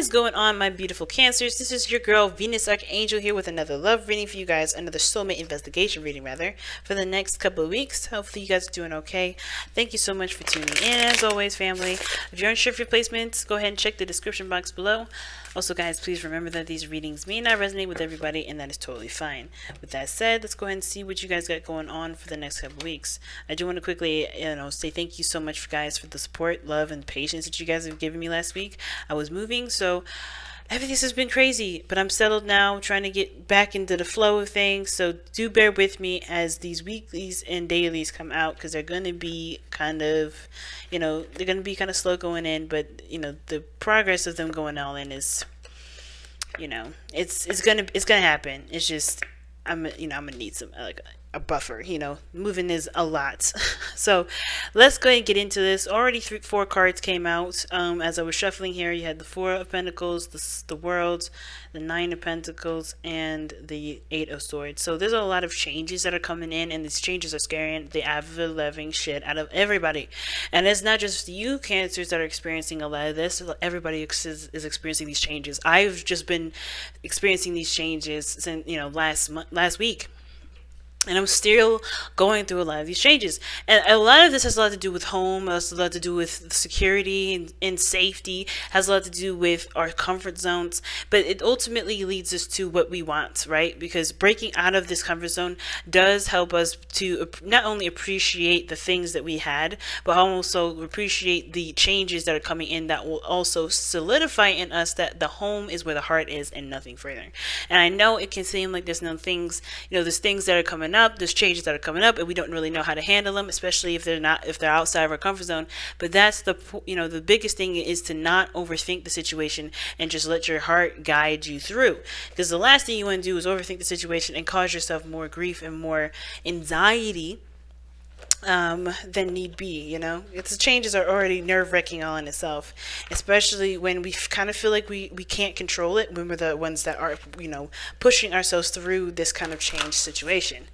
is going on, my beautiful Cancers? This is your girl Venus Archangel here with another love reading for you guys, another soulmate investigation reading rather, for the next couple of weeks. Hopefully you guys are doing okay. Thank you so much for tuning in as always, family. If you're unsure of your placements, go ahead and check the description box below. Also guys, please remember that these readings may not resonate with everybody, and that is totally fine. With that said, let's go ahead and see what you guys got going on for the next couple of weeks. I do want to quickly, say thank you so much guys for the support, love, and patience that you guys have given me last week. I was moving, so everything has been crazy, but I'm settled now, trying to get back into the flow of things. So do bear with me as these weeklies and dailies come out, because they're going to be kind of, they're going to be kind of slow going in, but the progress of them going all in is, it's gonna happen. It's just I'm gonna need some like a buffer. Moving is a lot. So let's go ahead and get into this. Already 4 cards came out. As I was shuffling here, you had the 4 of Pentacles, the Worlds, the 9 of Pentacles, and the 8 of Swords. So there's a lot of changes that are coming in, and these changes are scaring the living shit out of everybody. And it's not just you Cancers that are experiencing a lot of this. Everybody is experiencing these changes. I've just been experiencing these changes since last week. And I'm still going through a lot of these changes. And a lot of this has a lot to do with home, has a lot to do with security and safety, has a lot to do with our comfort zones. But it ultimately leads us to what we want, right? Because breaking out of this comfort zone does help us to not only appreciate the things that we had, but also appreciate the changes that are coming in that will also solidify in us that the home is where the heart is and nothing further. And I know it can seem like there's no things, there's things that are coming up, there's changes that are coming up, and we don't really know how to handle them, especially if they're outside of our comfort zone. But that's the biggest thing is to not overthink the situation and just let your heart guide you through, because the last thing you want to do is overthink the situation and cause yourself more grief and more anxiety than need be. The changes are already nerve-wracking all in itself, especially when we kind of feel like we can't control it, when we're the ones that are pushing ourselves through this kind of change situation,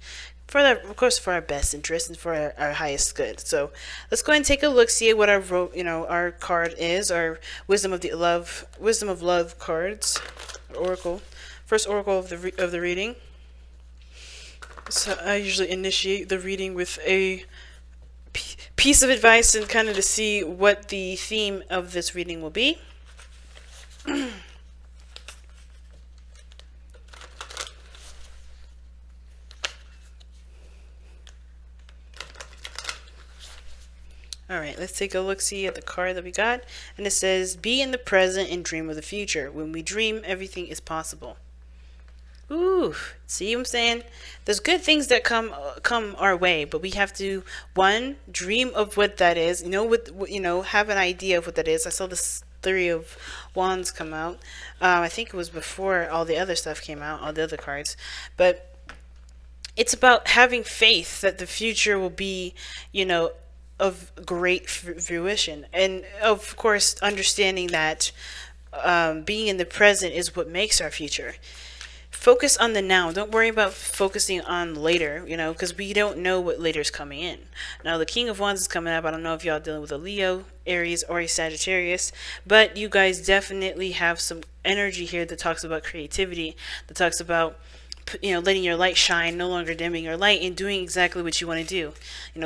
of course for our best interest and for our highest good. So let's go ahead and take a look, see what our card is, our wisdom of love cards, oracle, first oracle of the reading. So I usually initiate the reading with a piece of advice and kind of to see what the theme of this reading will be. Alright, let's take a look-see at the card that we got. And it says, be in the present and dream of the future. When we dream, everything is possible. Ooh, see what I'm saying? There's good things that come our way, but we have to, one, dream of what that is. Have an idea of what that is. I saw this 3 of Wands come out. I think it was before all the other stuff came out, all the other cards. But it's about having faith that the future will be, of great fruition, and of course understanding that being in the present is what makes our future. Focus on the now. Don't worry about focusing on later, because we don't know what later is coming in. Now, the King of Wands is coming up. I don't know if y'all dealing with a Leo, Aries, or a Sagittarius, but you guys definitely have some energy here that talks about creativity, that talks about letting your light shine, no longer dimming your light, and doing exactly what you want to do.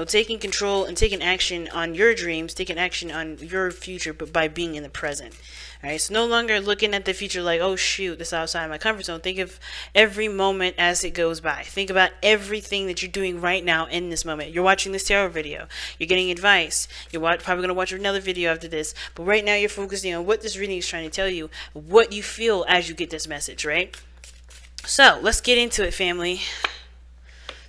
Taking control and taking action on your dreams, taking action on your future, but by being in the present. Alright, so no longer looking at the future like, oh shoot, this is outside my comfort zone. Think of every moment as it goes by. Think about everything that you're doing right now in this moment. You're watching this tarot video. You're getting advice. You're probably going to watch another video after this. But right now you're focusing on what this reading is trying to tell you, what you feel as you get this message, right? So let's get into it, family.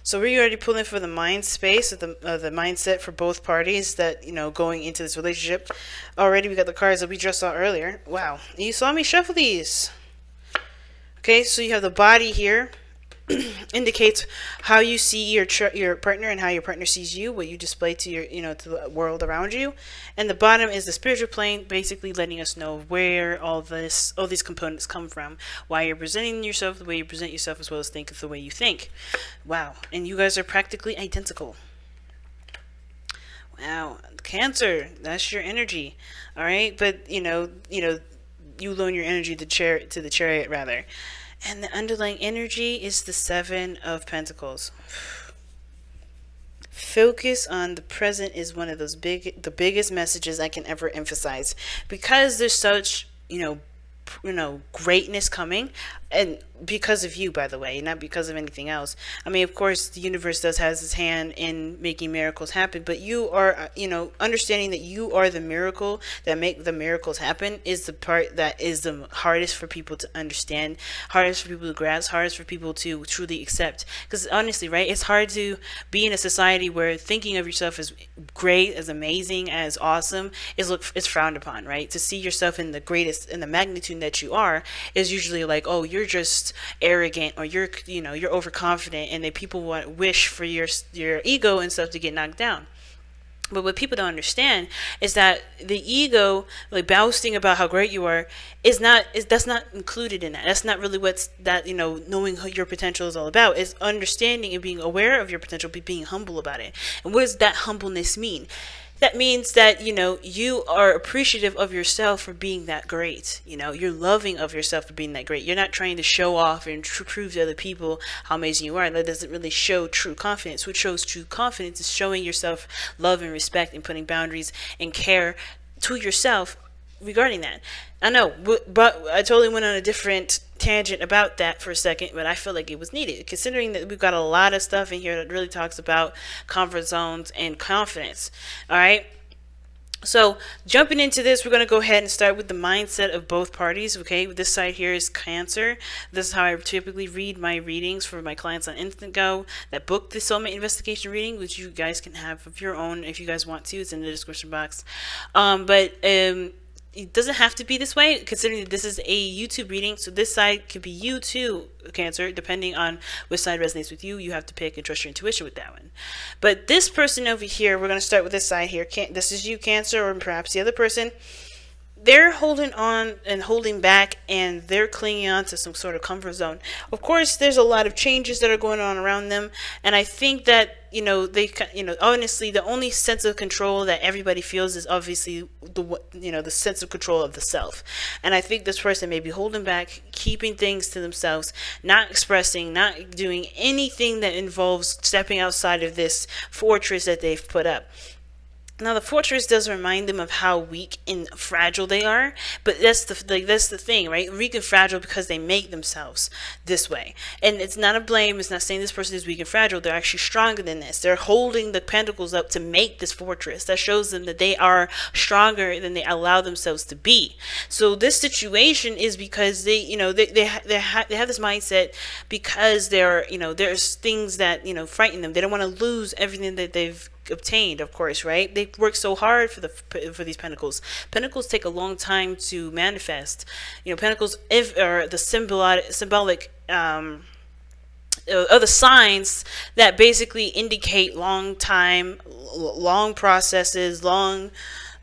So we're already pulling for the mind space, of the mindset for both parties that, going into this relationship. Already we got the cards that we just saw earlier. Wow. You saw me shuffle these. Okay, so you have the body here. Indicates how you see your partner and how your partner sees you, what you display to your to the world around you. And the bottom is the spiritual plane, basically letting us know where all these components come from, why you're presenting yourself the way you present yourself, as well as think the way you think. Wow, and you guys are practically identical. Wow, Cancer, that's your energy. All right, but you loan your energy to the chariot rather. And the underlying energy is the 7 of Pentacles. Focus on the present is one of those the biggest messages I can ever emphasize, because there's such, greatness coming, and because of you, by the way, not because of anything else. I mean, of course, the universe has its hand in making miracles happen, but you are, understanding that you are the miracle that make the miracles happen is the part that is the hardest for people to understand, hardest for people to grasp, hardest for people to truly accept. Because honestly, right, it's hard to be in a society where thinking of yourself as great, as amazing, as awesome is frowned upon, right? To see yourself in the greatest, in the magnitude that you are, is usually like, oh, you're just arrogant, or you're overconfident, and then people wish for your ego and stuff to get knocked down. But what people don't understand is that the ego, like boasting about how great you are, that's not included in that. That's not really knowing who your potential is all about. It's understanding and being aware of your potential, but being humble about it. And what does that humbleness mean? That means that, you are appreciative of yourself for being that great. You're loving of yourself for being that great. You're not trying to show off and prove to other people how amazing you are. That doesn't really show true confidence. What shows true confidence is showing yourself love and respect and putting boundaries and care to yourself regarding that. I know, but I totally went on a different tangent about that for a second, but I feel like it was needed, considering that we've got a lot of stuff in here that really talks about comfort zones and confidence. All right. So jumping into this, we're going to go ahead and start with the mindset of both parties. Okay, this side here is Cancer. This is how I typically read my readings for my clients on INSTANTGO that book the soulmate investigation reading, which you guys can have of your own if you guys want to. It's in the description box. It doesn't have to be this way, considering that this is a YouTube reading. So this side could be you too, Cancer, depending on which side resonates with you. You have to pick and trust your intuition with that one. But this person over here, we're going to start with this side here. This is you, Cancer, or perhaps the other person. They're holding on and holding back, and they're clinging on to some sort of comfort zone. Of course, there's a lot of changes that are going on around them, and I think that honestly, the only sense of control that everybody feels is obviously the sense of control of the self. And I think this person may be holding back, keeping things to themselves, not expressing, not doing anything that involves stepping outside of this fortress that they've put up. Now, the fortress does remind them of how weak and fragile they are, but that's the thing, right? Weak and fragile because they make themselves this way. And it's not a blame. It's not saying this person is weak and fragile. They're actually stronger than this. They're holding the pentacles up to make this fortress. That shows them that they are stronger than they allow themselves to be. So this situation is because they have this mindset because there's things that frighten them. They don't want to lose everything that they've obtained, of course, right? They work so hard for these pentacles. Pentacles take a long time to manifest. Pentacles are the symbolic other signs that basically indicate long time, long processes, long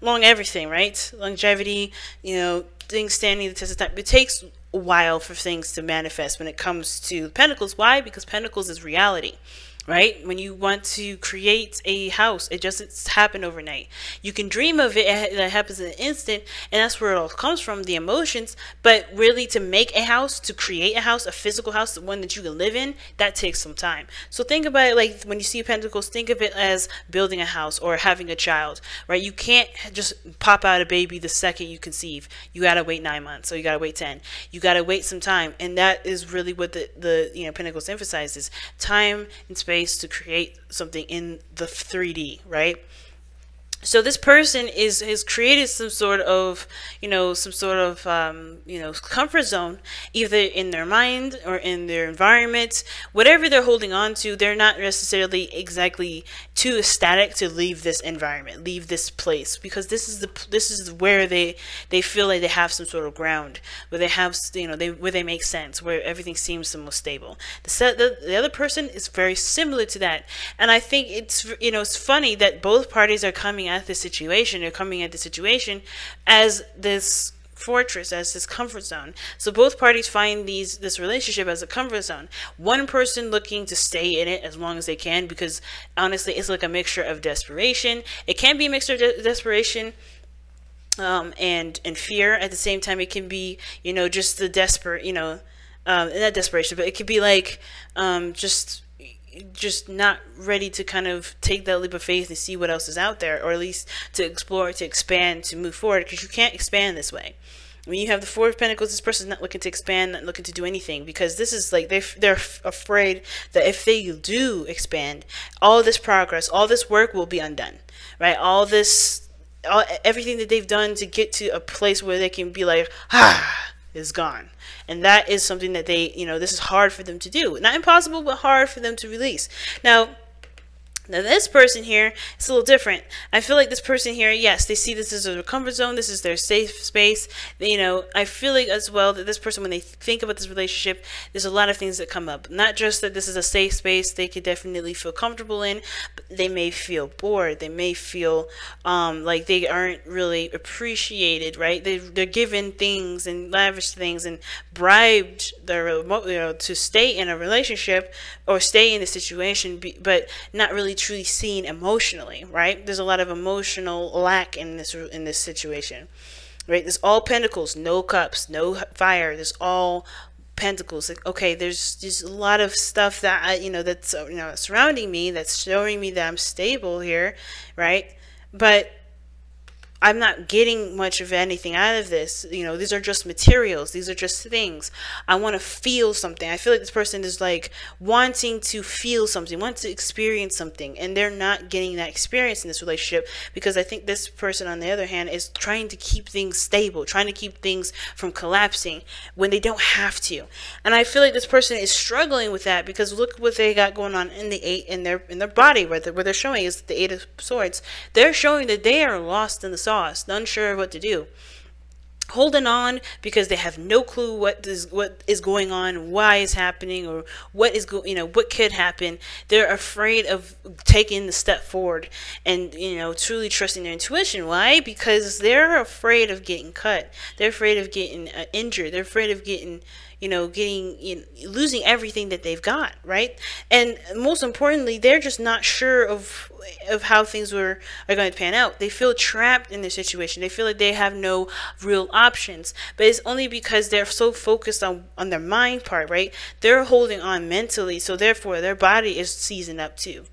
everything, right? Longevity, things standing the test of time. It takes a while for things to manifest when it comes to Pentacles. Why? Because Pentacles is reality. Right? When you want to create a house, it doesn't happen overnight. You can dream of it, that happens in an instant, and that's where it all comes from, the emotions. But really, to make a house, to create a house, a physical house, the one that you can live in, that takes some time. So think about it like when you see Pentacles, think of it as building a house or having a child, right? You can't just pop out a baby the second you conceive. You gotta wait 9 months, or you gotta wait 10. You gotta wait some time, and that is really what the Pentacles emphasizes: time and space to create something in the 3D, right? So this person has created some sort of comfort zone, either in their mind or in their environment. Whatever they're holding on to, they're not necessarily exactly too ecstatic to leave this environment, leave this place, because this is where they feel like they have some sort of ground, where they have where they make sense, where everything seems the most stable. The other person is very similar to that, and I think it's funny that both parties are coming at this situation. They're coming at the situation as this fortress, as this comfort zone. So both parties find this relationship as a comfort zone. One person looking to stay in it as long as they can, because honestly, it's like a mixture of desperation. It can be a mixture of desperation and fear. At the same time, it can be, you know, just the desperate, you know, not desperation, but it could be like just not ready to kind of take that leap of faith and see what else is out there, or at least to explore, to expand, to move forward, because you can't expand this way. When you have the Four of Pentacles, this person's not looking to expand, not looking to do anything, because this is like they're afraid that if they do expand, all this progress, all this work will be undone, right? Everything that they've done to get to a place where they can be like, is gone. And that is something that they, you know, this is hard for them to do. Not impossible, but hard for them to release. Now this person here, it's a little different. I feel like this person here, yes, they see this as a comfort zone. This is their safe space. You know, I feel like as well that this person, when they think about this relationship, there's a lot of things that come up. Not just that this is a safe space they could definitely feel comfortable in, but they may feel bored. They may feel like they aren't really appreciated, right? They're given things and lavish things and bribed to stay in a relationship or stay in a situation, but not really truly seen emotionally, right? There's a lot of emotional lack in this situation, right? There's all pentacles, no cups, no fire. There's all pentacles. Like, okay, there's just a lot of stuff that that's surrounding me, that's showing me that I'm stable here, right? But I'm not getting much of anything out of this. You know, these are just materials. These are just things. I want to feel something. I feel like this person is like wanting to feel something, wants to experience something, and they're not getting that experience in this relationship, because I think this person, on the other hand, is trying to keep things stable, trying to keep things from collapsing when they don't have to. And I feel like this person is struggling with that, because look what they got going on in the eight in their body, where they're showing is the Eight of Swords. They're showing that they are lost in the sauce, unsure of what to do, holding on because they have no clue what is going on, why is happening, or what could happen. They're afraid of taking the step forward and truly trusting their intuition. Why? Because they're afraid of getting cut. They're afraid of getting injured. They're afraid of getting losing everything that they've got, right? And most importantly, they're just not sure of how things are going to pan out. They feel trapped in their situation. They feel like they have no real options, but it's only because they're so focused on their mind part, right? They're holding on mentally, so therefore their body is seizing up too.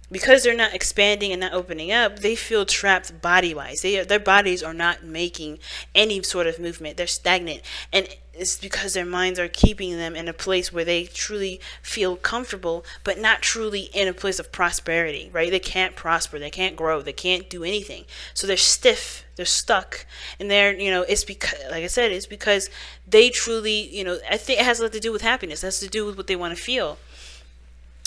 Because they're not expanding and not opening up, they feel trapped body-wise. Their bodies are not making any sort of movement. They're stagnant. And it's because their minds are keeping them in a place where they truly feel comfortable, but not truly in a place of prosperity, right? They can't prosper. They can't grow. They can't do anything. So they're stiff. They're stuck. And it's because, like I said, it's because they truly, I think it has a lot to do with happiness. It has to do with what they want to feel.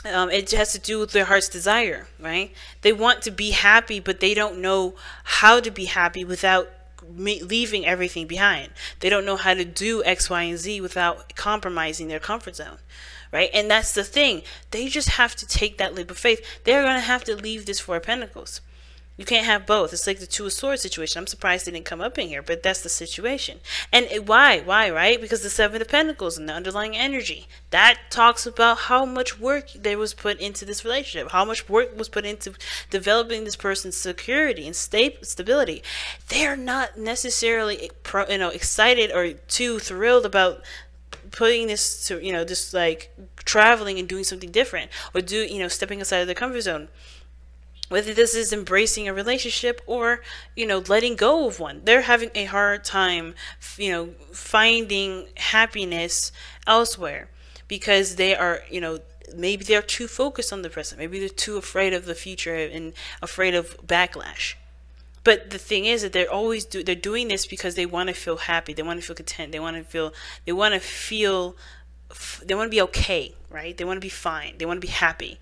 It has to do with their heart's desire, right? They want to be happy, but they don't know how to be happy without leaving everything behind. They don't know how to do X, Y, and Z without compromising their comfort zone, right? And that's the thing. They just have to take that leap of faith. They're going to have to leave this Four of Pentacles. You can't have both. It's like the Two of Swords situation. I'm surprised they didn't come up in here, but that's the situation. And why, right? Because the Seven of Pentacles and the underlying energy. That talks about how much work there was put into this relationship, how much work was put into developing this person's security and stability. They're not necessarily excited or too thrilled about putting this to, just like traveling and doing something different, or stepping outside of their comfort zone. Whether this is embracing a relationship or, letting go of one. They're having a hard time, finding happiness elsewhere, because they are, maybe they're too focused on the present. Maybe they're too afraid of the future and afraid of backlash. But the thing is that they're doing this because they want to feel happy. They want to feel content. They want to be okay, right? They want to be fine. They want to be happy.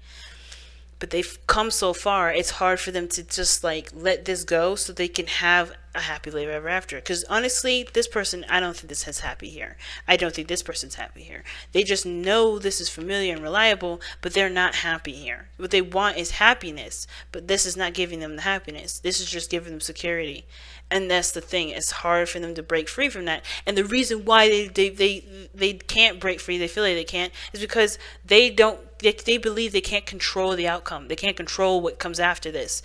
But they've come so far, it's hard for them to just like let this go so they can have a happy life ever after. Because honestly, this person, I don't think this is happy here. I don't think this person's happy here. They just know this is familiar and reliable, but they're not happy here. What they want is happiness, but this is not giving them the happiness. This is just giving them security. And that's the thing. It's hard for them to break free from that. And the reason why they can't break free, they feel like they can't, is because they believe they can't control the outcome. They can't control what comes after this.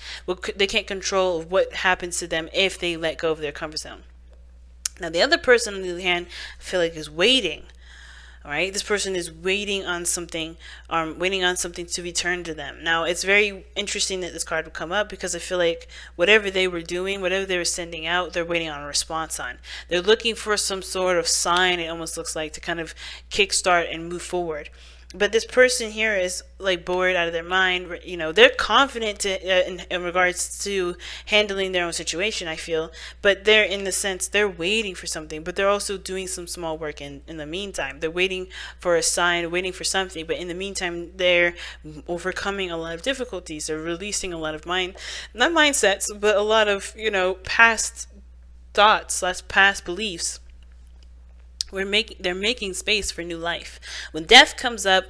They can't control what happens to them if they having let go of their comfort zone. Now, the other person, on the other hand, I feel like is waiting. All right, this person is waiting on something, to return to them. Now, it's very interesting that this card would come up, because I feel like whatever they were doing, whatever they were sending out, they're waiting on a response on. They're looking for some sort of sign, it almost looks like, to kind of kickstart and move forward. But this person here is like bored out of their mind. You know, they're confident in regards to handling their own situation, I feel. But they're, in the sense, they're waiting for something. But they're also doing some small work in the meantime. They're waiting for a sign, waiting for something. But in the meantime, they're overcoming a lot of difficulties. They're releasing a lot of not mindsets, but a lot of, you know, past thoughts, past beliefs. They're making space for new life. When death comes up,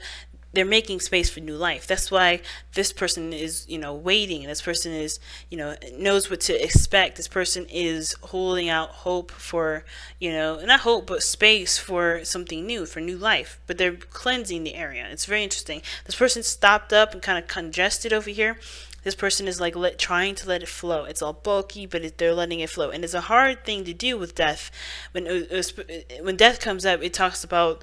they're making space for new life. That's why this person is, you know, waiting. This person is, you know, knows what to expect. This person is holding out hope for, you know, not hope, but space for something new, for new life. But they're cleansing the area. It's very interesting. This person stopped up and kind of congested over here. This person is like trying to let it flow. It's all bulky, but they're letting it flow. And it's a hard thing to do with death. When death comes up, it talks about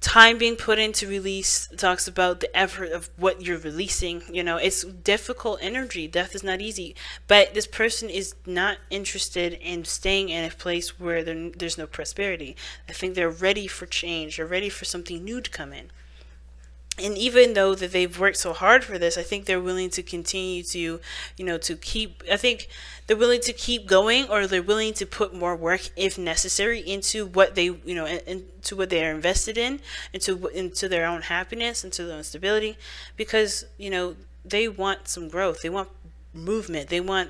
time being put into release. It talks about the effort of what you're releasing. You know, it's difficult energy. Death is not easy. But this person is not interested in staying in a place where there's no prosperity. I think they're ready for change. They're ready for something new to come in. And even though that they've worked so hard for this, I think they're willing to continue to, you know, I think they're willing to keep going, or they're willing to put more work, if necessary, into what they, you know, into what they are invested in, into their own happiness, into their own stability, because, you know, they want some growth. They want movement. They want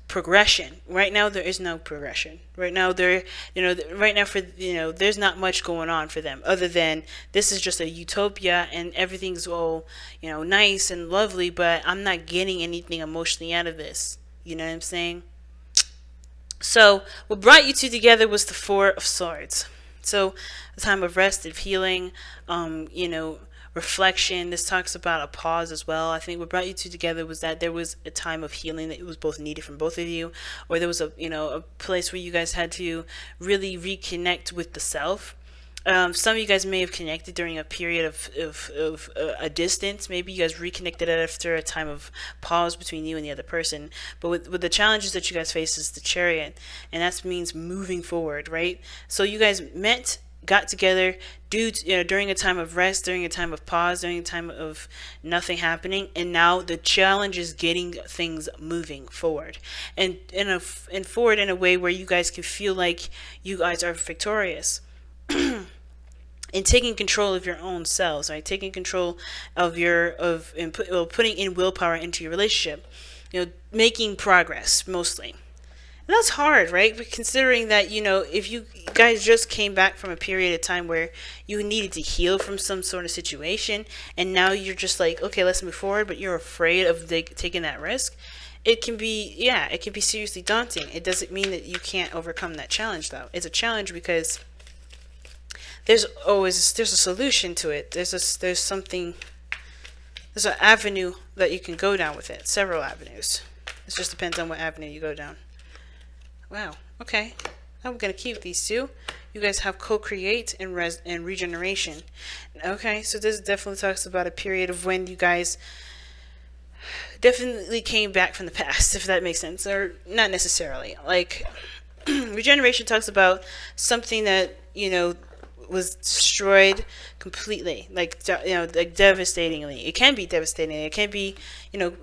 progression. Right now there is no progression. Right now there's not much going on for them, other than this is just a utopia and everything's all, you know, nice and lovely, but I'm not getting anything emotionally out of this. You know what I'm saying? So what brought you two together was the Four of Swords. So a time of rest, of healing, you know, reflection. This talks about a pause as well. I think what brought you two together was that there was a time of healing that it was both needed from both of you, or there was a place where you guys had to really reconnect with the self. Some of you guys may have connected during a period of a distance. Maybe you guys reconnected after a time of pause between you and the other person. But with the challenges that you guys face is the Chariot, and that means moving forward, right? So you guys got together during a time of rest, during a time of pause, during a time of nothing happening, and now the challenge is getting things moving forward, and forward in a way where you guys can feel like you guys are victorious. And taking control of your own selves, right? Taking control of putting in willpower into your relationship, you know, making progress mostly. And that's hard, right? But considering that, you know, if you guys just came back from a period of time where you needed to heal from some sort of situation, and now you're just like, okay, let's move forward, but you're afraid of taking that risk, it can be seriously daunting. It doesn't mean that you can't overcome that challenge, though. It's a challenge because there's a solution to it. There's an avenue that you can go down with it. Several avenues. It just depends on what avenue you go down. Wow. Okay. I'm gonna keep these two. You guys have co-create and regeneration. Okay. So this definitely talks about a period of when you guys definitely came back from the past, if that makes sense, or not necessarily. Like regeneration talks about something that, you know, was destroyed completely, like, you know, like devastatingly. It can be devastating. It can be, you know,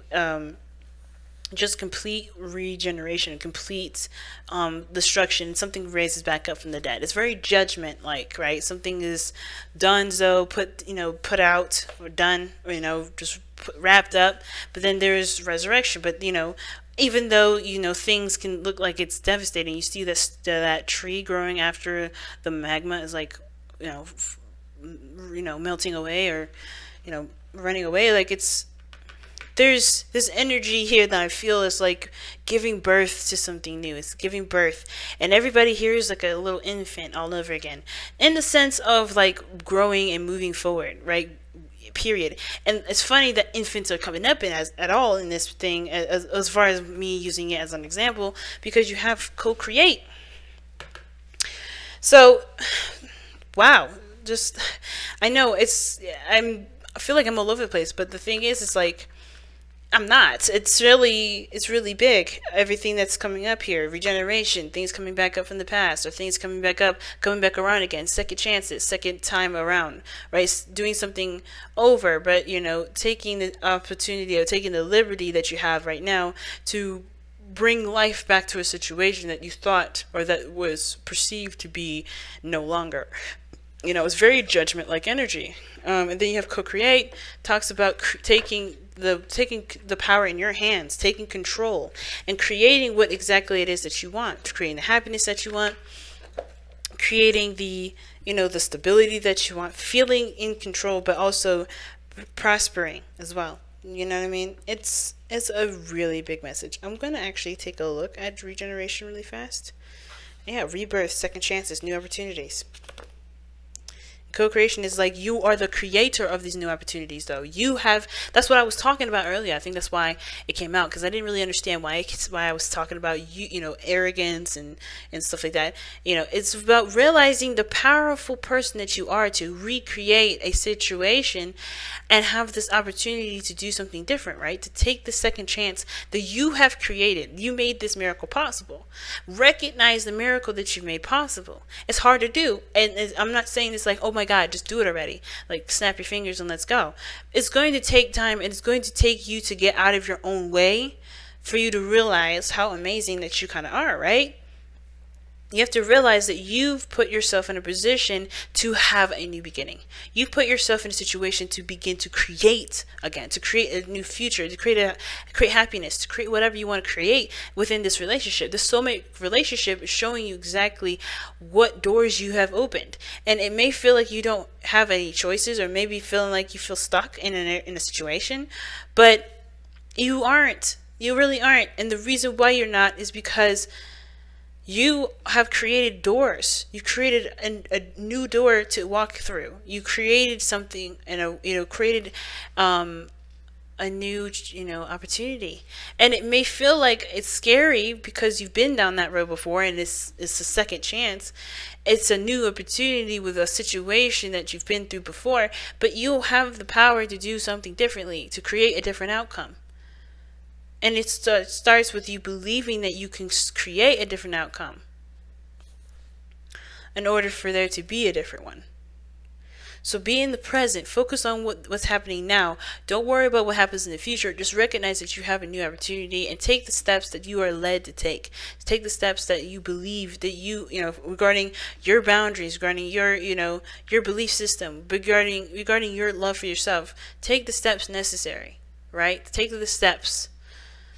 just complete regeneration, complete destruction. Something raises back up from the dead. It's very judgment like, right? Something is done, so put out or done, or, you know, just wrapped up. But then there's resurrection. But, you know, even though, you know, things can look like it's devastating, you see that tree growing after the magma is like, you know, melting away, or, you know, running away. Like, there's this energy here that I feel is like giving birth to something new. It's giving birth. And everybody here is like a little infant all over again, in the sense of like growing and moving forward, right? period. And it's funny that infants are coming up in at all in this thing, as far as me using it as an example, because you have co-create. So, wow, just, I know I feel like I'm all over the place, but the thing is, it's like, I'm not. It's really big. Everything that's coming up here, regeneration, things coming back up from the past, or things coming back up, coming back around again, second chances, second time around, right? Doing something over, but, you know, taking the opportunity or taking the liberty that you have right now to bring life back to a situation that you thought, or that was perceived to be no longer. You know, it's very judgment-like energy. And then you have co-create, talks about taking the power in your hands, taking control, and creating what exactly it is that you want, creating the happiness that you want, creating the, you know, the stability that you want, feeling in control, but also prospering as well. You know what I mean? It's a really big message. I'm going to actually take a look at regeneration really fast. Yeah, rebirth, second chances, new opportunities. Co-creation is like, you are the creator of these new opportunities, though. You have, that's what I was talking about earlier. I think that's why it came out, because I didn't really understand why I was talking about, you know, arrogance and stuff like that. You know, it's about realizing the powerful person that you are to recreate a situation and have this opportunity to do something different, right? To take the second chance that you have created. You made this miracle possible. Recognize the miracle that you made possible. It's hard to do, and I'm not saying it's like, oh my God, just do it already. Like, snap your fingers and let's go. It's going to take time, and it's going to take you to get out of your own way for you to realize how amazing that you kind of are, right? You have to realize that you've put yourself in a position to have a new beginning. You've put yourself in a situation to begin to create again, to create a new future, to create happiness, to create whatever you want to create within this relationship. The soulmate relationship is showing you exactly what doors you have opened. And it may feel like you don't have any choices, or maybe feeling like you feel stuck in a situation, but you aren't. You really aren't. And the reason why you're not is because you have created doors. You created a new door to walk through. You created something, and created a new, opportunity. And it may feel like it's scary because you've been down that road before, and it's a second chance. It's a new opportunity with a situation that you've been through before, but you'll have the power to do something differently, to create a different outcome. And it starts with you believing that you can create a different outcome in order for there to be a different one. So be in the present. Focus on what's happening now. Don't worry about what happens in the future. Just recognize that you have a new opportunity, and take the steps that you are led to take. Take the steps that you believe that regarding your boundaries, regarding your belief system, regarding your love for yourself. Take the steps necessary, right? Take the steps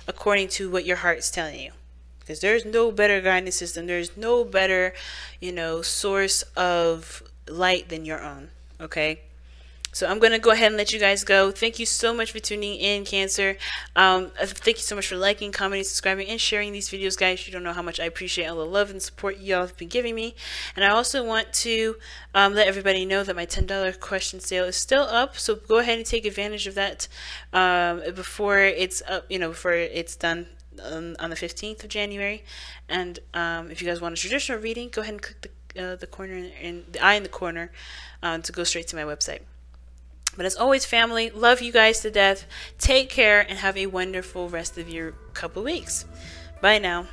according to what your heart is telling you, because there's no better guidance system, there's no better source of light than your own. Okay, so I'm gonna go ahead and let you guys go. Thank you so much for tuning in, Cancer. Thank you so much for liking, commenting, subscribing, and sharing these videos, guys. You don't know how much I appreciate all the love and support y'all have been giving me. And I also want to let everybody know that my $10 question sale is still up, so go ahead and take advantage of that before it's up, before it's done on the 15th of January. And if you guys want a traditional reading, go ahead and click the corner and the eye in the corner to go straight to my website. But as always, family, love you guys to death. Take care and have a wonderful rest of your couple weeks. Bye now.